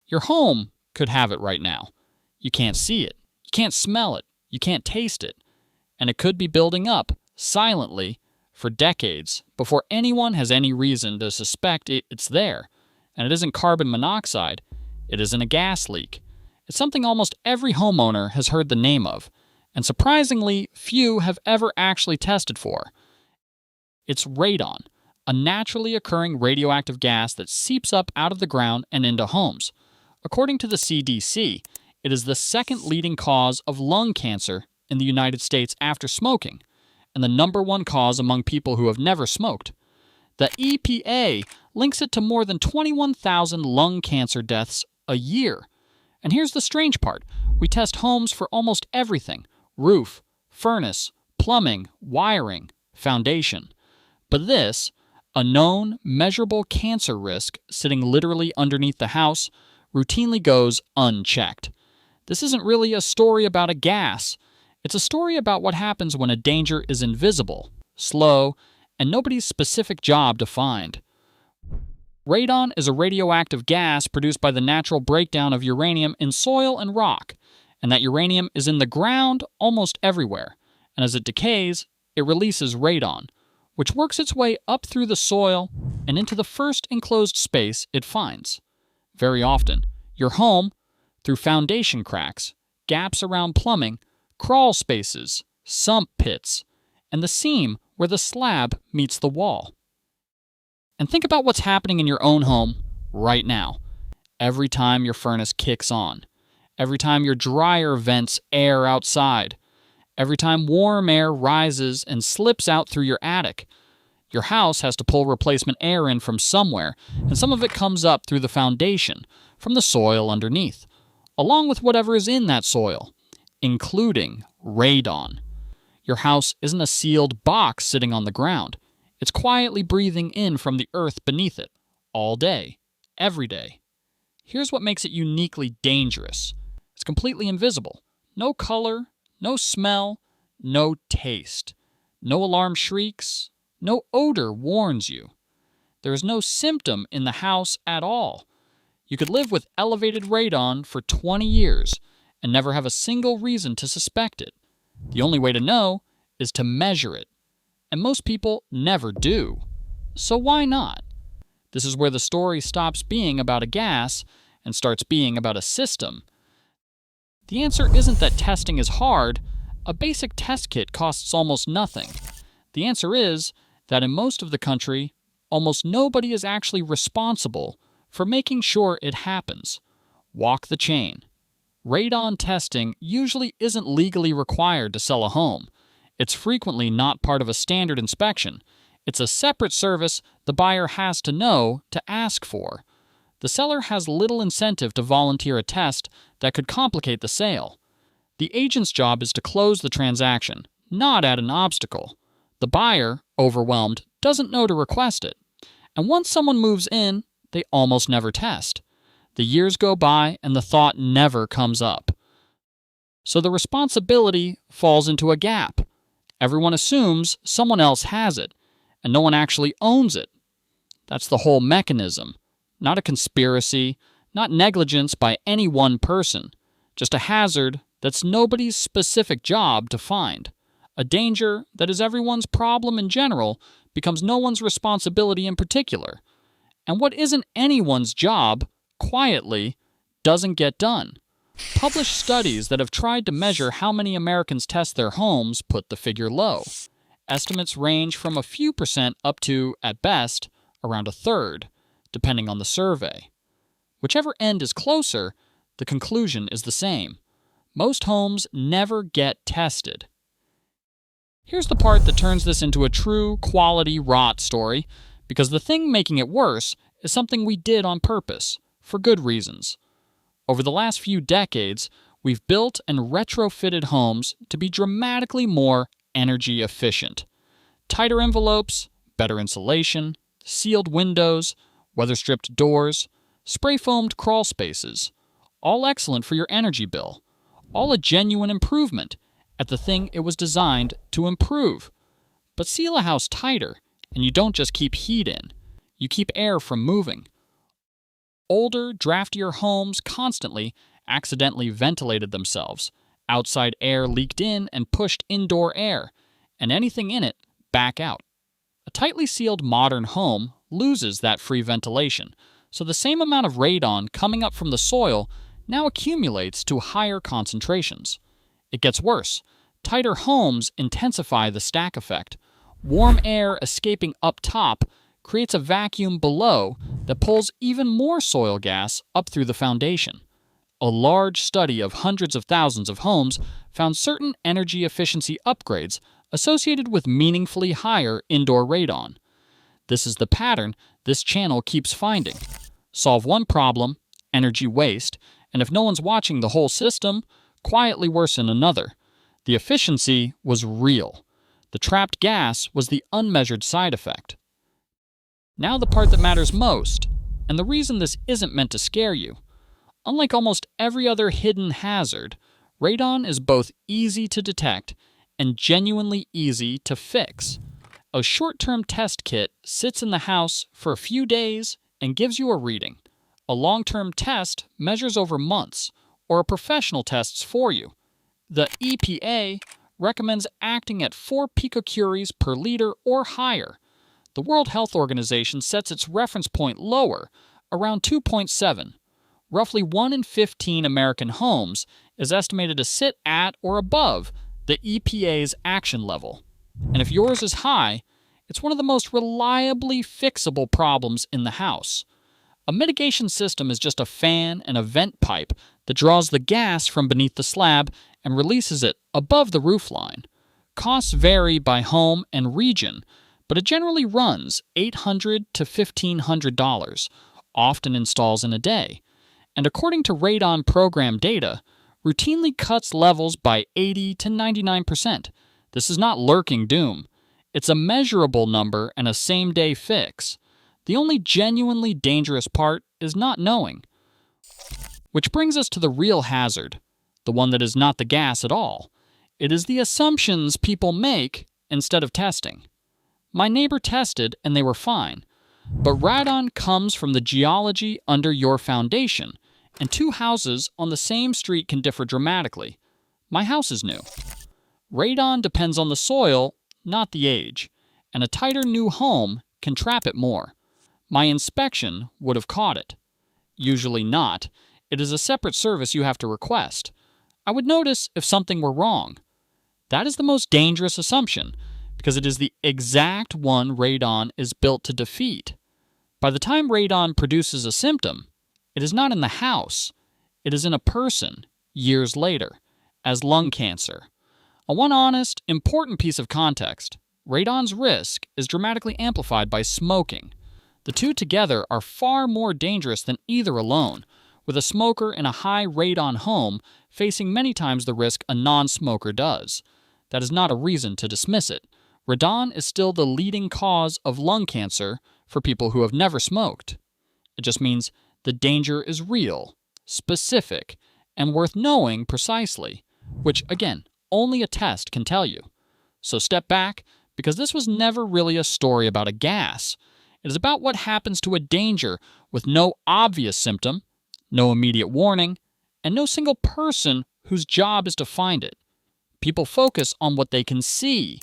Your home could have it right now. You can't see it. You can't smell it. You can't taste it. And it could be building up, silently, for decades before anyone has any reason to suspect it's there. And it isn't carbon monoxide. It isn't a gas leak. It's something almost every homeowner has heard the name of, and surprisingly few have ever actually tested for. It's radon, a naturally occurring radioactive gas that seeps up out of the ground and into homes. According to the CDC, it is the second leading cause of lung cancer in the United States after smoking, and the number one cause among people who have never smoked. The EPA links it to more than 21,000 lung cancer deaths a year. And here's the strange part. We test homes for almost everything: roof, furnace, plumbing, wiring, foundation. But this, a known, measurable cancer risk sitting literally underneath the house, routinely goes unchecked. This isn't really a story about a gas. It's a story about what happens when a danger is invisible, slow, and nobody's specific job to find. Radon is a radioactive gas produced by the natural breakdown of uranium in soil and rock, and that uranium is in the ground almost everywhere, and as it decays, it releases radon, which works its way up through the soil and into the first enclosed space it finds. Very often, your home, through foundation cracks, gaps around plumbing, crawl spaces, sump pits, and the seam where the slab meets the wall. And think about what's happening in your own home right now. Every time your furnace kicks on, every time your dryer vents air outside, every time warm air rises and slips out through your attic, your house has to pull replacement air in from somewhere, and some of it comes up through the foundation, from the soil underneath, along with whatever is in that soil, including radon. Your house isn't a sealed box sitting on the ground. It's quietly breathing in from the earth beneath it, all day, every day. Here's what makes it uniquely dangerous. It's completely invisible. No color, no smell, no taste. No alarm shrieks, no odor warns you. There is no symptom in the house at all. You could live with elevated radon for 20 years and never have a single reason to suspect it. The only way to know is to measure it. And most people never do. So why not? This is where the story stops being about a gas and starts being about a system. The answer isn't that testing is hard. A basic test kit costs almost nothing. The answer is that in most of the country, almost nobody is actually responsible for making sure it happens. Walk the chain. Radon testing usually isn't legally required to sell a home. It's frequently not part of a standard inspection. It's a separate service the buyer has to know to ask for. The seller has little incentive to volunteer a test that could complicate the sale. The agent's job is to close the transaction, not add an obstacle. The buyer, overwhelmed, doesn't know to request it. And once someone moves in, they almost never test. The years go by and the thought never comes up. So the responsibility falls into a gap. Everyone assumes someone else has it, and no one actually owns it. That's the whole mechanism. Not a conspiracy, not negligence by any one person. Just a hazard that's nobody's specific job to find. A danger that is everyone's problem in general becomes no one's responsibility in particular. And what isn't anyone's job, quietly, doesn't get done. Published studies that have tried to measure how many Americans test their homes put the figure low. Estimates range from a few percent up to, at best, around a third, depending on the survey. Whichever end is closer, the conclusion is the same. Most homes never get tested. Here's the part that turns this into a true quality rot story, because the thing making it worse is something we did on purpose, for good reasons. Over the last few decades, we've built and retrofitted homes to be dramatically more energy efficient. Tighter envelopes, better insulation, sealed windows, weather-stripped doors, spray-foamed crawl spaces. All excellent for your energy bill. All a genuine improvement at the thing it was designed to improve. But seal a house tighter, and you don't just keep heat in. You keep air from moving. older, draftier homes constantly accidentally ventilated themselves. Outside air leaked in and pushed indoor air, and anything in it back out. A tightly sealed modern home loses that free ventilation, so the same amount of radon coming up from the soil now accumulates to higher concentrations. It gets worse. Tighter homes intensify the stack effect. Warm air escaping up top creates a vacuum below that pulls even more soil gas up through the foundation. A large study of hundreds of thousands of homes found certain energy efficiency upgrades associated with meaningfully higher indoor radon. This is the pattern this channel keeps finding. Solve one problem, energy waste, and if no one's watching the whole system, quietly worsen another. The efficiency was real. The trapped gas was the unmeasured side effect. Now the part that matters most, and the reason this isn't meant to scare you. Unlike almost every other hidden hazard, radon is both easy to detect and genuinely easy to fix. A short-term test kit sits in the house for a few days and gives you a reading. A long-term test measures over months, or a professional tests for you. The EPA recommends acting at 4 picocuries per liter or higher. The World Health Organization sets its reference point lower, around 2.7. Roughly 1 in 15 American homes is estimated to sit at or above the EPA's action level. And if yours is high, it's one of the most reliably fixable problems in the house. A mitigation system is just a fan and a vent pipe that draws the gas from beneath the slab and releases it above the roofline. Costs vary by home and region, but it generally runs $800 to $1,500, often installs in a day, and according to radon program data, routinely cuts levels by 80 to 99%. This is not lurking doom. It's a measurable number and a same-day fix. The only genuinely dangerous part is not knowing. Which brings us to the real hazard, the one that is not the gas at all. It is the assumptions people make instead of testing. My neighbor tested and they were fine, but radon comes from the geology under your foundation, and 2 houses on the same street can differ dramatically. My house is new. Radon depends on the soil, not the age, and a tighter new home can trap it more. My inspection would have caught it. Usually not. It is a separate service you have to request. I would notice if something were wrong. That is the most dangerous assumption, because it is the exact one radon is built to defeat. By the time radon produces a symptom, it is not in the house. It is in a person, years later, as lung cancer. On one honest, important piece of context, radon's risk is dramatically amplified by smoking. The two together are far more dangerous than either alone, with a smoker in a high radon home facing many times the risk a non-smoker does. That is not a reason to dismiss it. Radon is still the leading cause of lung cancer for people who have never smoked. It just means the danger is real, specific, and worth knowing precisely, which, again, only a test can tell you. So step back, because this was never really a story about a gas. It is about what happens to a danger with no obvious symptom, no immediate warning, and no single person whose job is to find it. People focus on what they can see: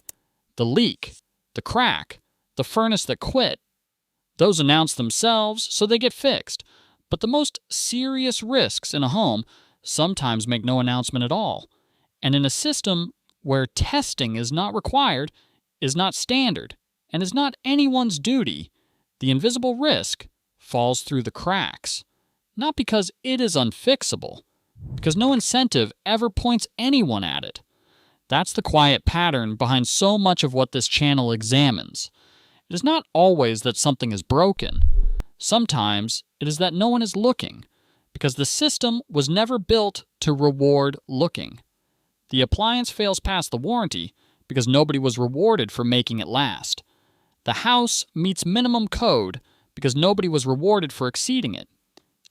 the leak, the crack, the furnace that quit. Those announce themselves, so they get fixed. But the most serious risks in a home sometimes make no announcement at all. And in a system where testing is not required, is not standard, and is not anyone's duty, the invisible risk falls through the cracks. Not because it is unfixable, because no incentive ever points anyone at it. That's the quiet pattern behind so much of what this channel examines. It is not always that something is broken. Sometimes it is that no one is looking, because the system was never built to reward looking. The appliance fails past the warranty because nobody was rewarded for making it last. The house meets minimum code because nobody was rewarded for exceeding it.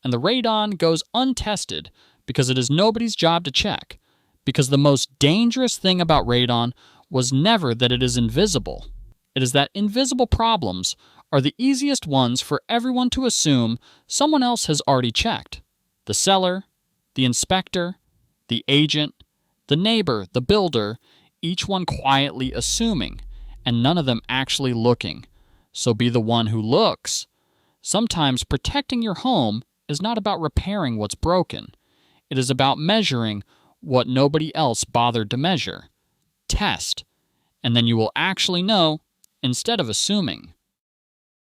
And the radon goes untested because it is nobody's job to check, because the most dangerous thing about radon was never that it is invisible. It is that invisible problems are the easiest ones for everyone to assume someone else has already checked. The seller, the inspector, the agent, the neighbor, the builder, each one quietly assuming, and none of them actually looking. So be the one who looks. Sometimes protecting your home is not about repairing what's broken. It is about measuring what nobody else bothered to measure. Test, and then you will actually know instead of assuming.